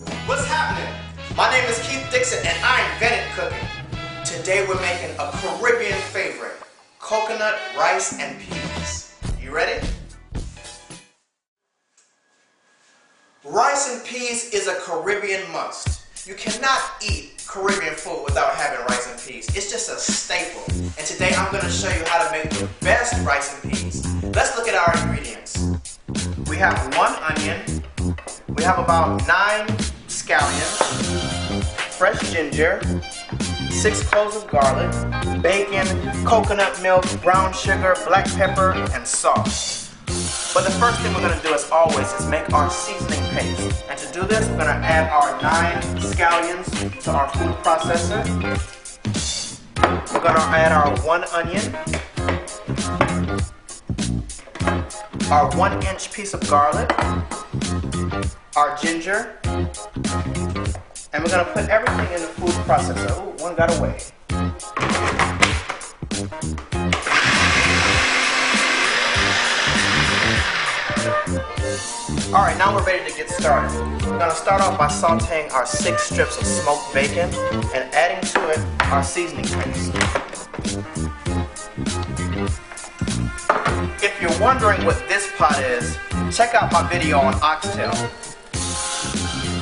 What's happening? My name is Keith Dixon and I invented cooking. Today we're making a Caribbean favorite, coconut rice and peas. You ready? Rice and peas is a Caribbean must. You cannot eat Caribbean food without having rice and peas. It's just a staple. And today I'm going to show you how to make the best rice and peas. Let's look at our ingredients. We have 1 onion. We have about 9 scallions, fresh ginger, 6 cloves of garlic, bacon, coconut milk, brown sugar, black pepper, and salt. But the first thing we're going to do, as always, is make our seasoning paste. And to do this, we're going to add our 9 scallions to our food processor. We're going to add our 1 onion, our 1-inch piece of garlic, our ginger, and we're going to put everything in the food processor. Ooh, one got away. Alright, now we're ready to get started. We're going to start off by sauteing our 6 strips of smoked bacon and adding to it our seasoning paste. If you're wondering what this pot is, check out my video on oxtail.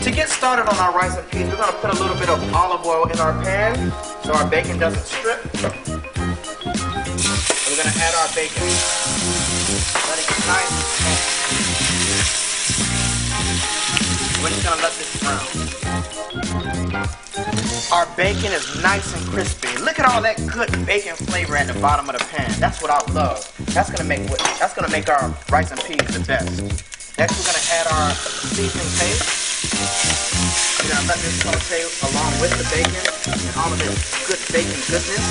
To get started on our rice and peas, we're going to put a little bit of olive oil in our pan so our bacon doesn't strip. And we're going to add our bacon. Let it get nice and soft. We're just going to let this brown. Our bacon is nice and crispy. Look at all that good bacon flavor at the bottom of the pan. That's what I love. That's gonna make our rice and peas the best. Next, we're gonna add our seasoning paste. We're gonna let this saute along with the bacon and all of this good bacon goodness.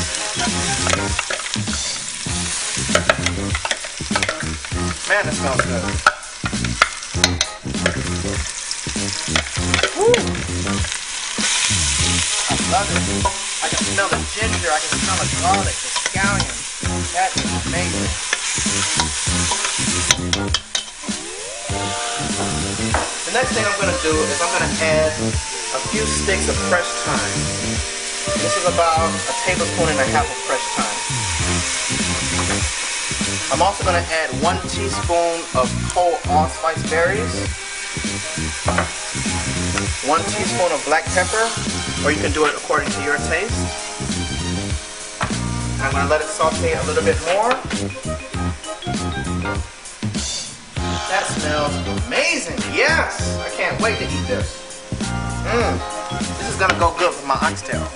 Man, that smells good. Woo! I love it. I can smell the ginger, I can smell the garlic, the scallions. That is amazing. The next thing I'm going to do is I'm going to add a few sticks of fresh thyme. This is about a tablespoon and a half of fresh thyme. I'm also going to add 1 teaspoon of whole allspice berries, 1 teaspoon of black pepper, or you can do it according to your taste. I'm going to let it saute a little bit more. That smells amazing. Yes! I can't wait to eat this. This is going to go good with my oxtail.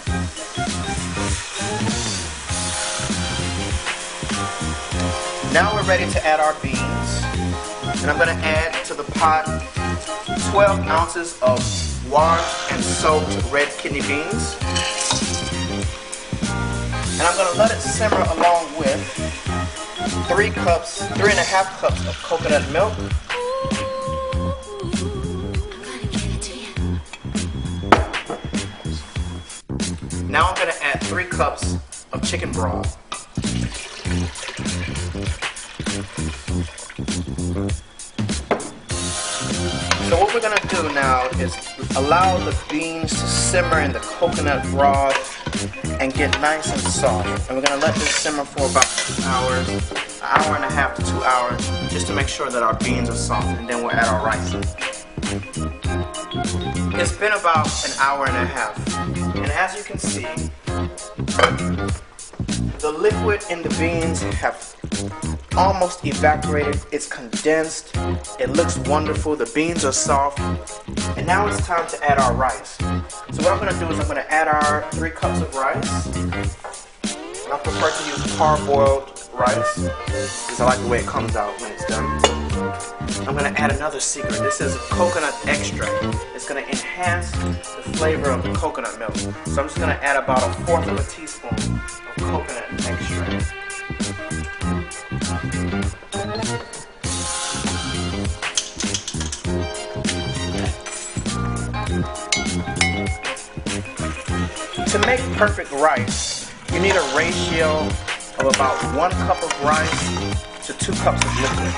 Now we're ready to add our beans. And I'm going to add to the pot 12 ounces of washed and soaked red kidney beans. And I'm going to let it simmer along with 3.5 cups of coconut milk. Now I'm going to add 3 cups of chicken broth. So what we're going to do now is allow the beans to simmer in the coconut broth and get nice and soft. And we're going to let this simmer for about 2 hours, an hour and a half to 2 hours, just to make sure that our beans are soft, and then we'll add our rice. It's been about an hour and a half, and as you can see, the liquid in the beans have almost evaporated. It's condensed. It looks wonderful. The beans are soft. And now it's time to add our rice. So what I'm going to do is I'm going to add our 3 cups of rice. And I prefer to use parboiled rice because I like the way it comes out when it's done. I'm going to add another secret. This is coconut extract. It's going to enhance the flavor of the coconut milk. So I'm just going to add about 1/4 teaspoon of coconut extract. To make perfect rice, you need a ratio of about 1 cup of rice to 2 cups of liquid.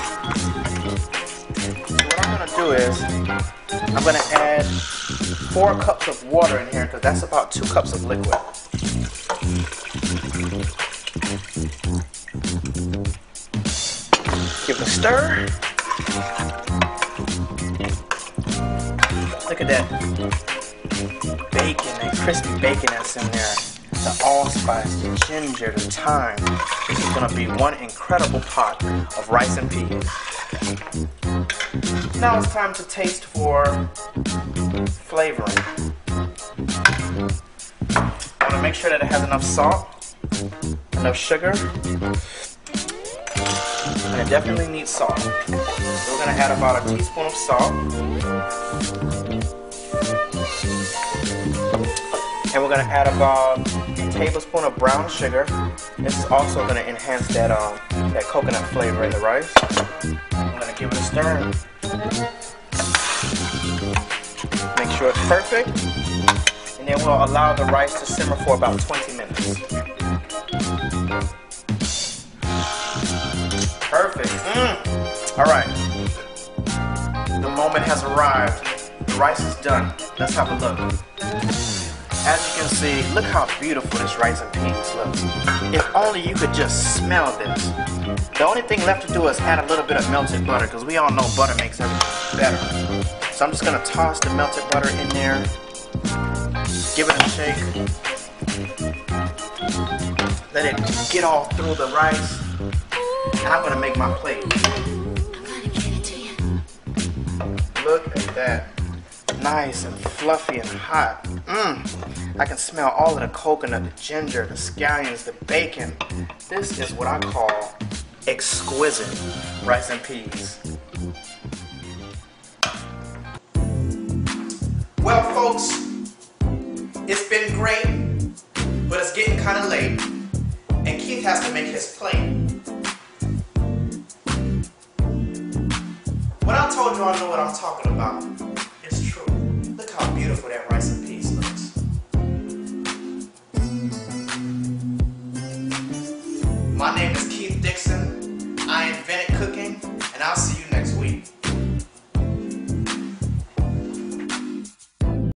So what I'm going to do is I'm going to add 4 cups of water in here because that's about 2 cups of liquid. Give it a stir. Look at that bacon, that crispy bacon that's in there. The allspice, the ginger, the thyme. This is going to be one incredible pot of rice and peas. Now it's time to taste for flavoring. I want to make sure that it has enough salt, enough sugar, and it definitely needs salt. So we're going to add about a teaspoon of salt. And we're going to add about a tablespoon of brown sugar. This is also going to enhance that coconut flavor in the rice. I'm going to give it a stir. Make sure it's perfect. And then we'll allow the rice to simmer for about 20 minutes. Perfect. Alright. The moment has arrived. The rice is done. Let's have a look. As you can see, look how beautiful this rice and peas looks. If only you could just smell this. The only thing left to do is add a little bit of melted butter because we all know butter makes everything better. So I'm just going to toss the melted butter in there. Give it a shake. Let it get all through the rice. And I'm going to make my plate. Look at that. Nice and fluffy and hot. I can smell all of the coconut, the ginger, the scallions, the bacon. This is what I call exquisite rice and peas. Well, folks, it's been great, but it's getting kind of late, and Keith has to make his plate. When I told you I know what I'm talking about, it's true. Look how beautiful that rice and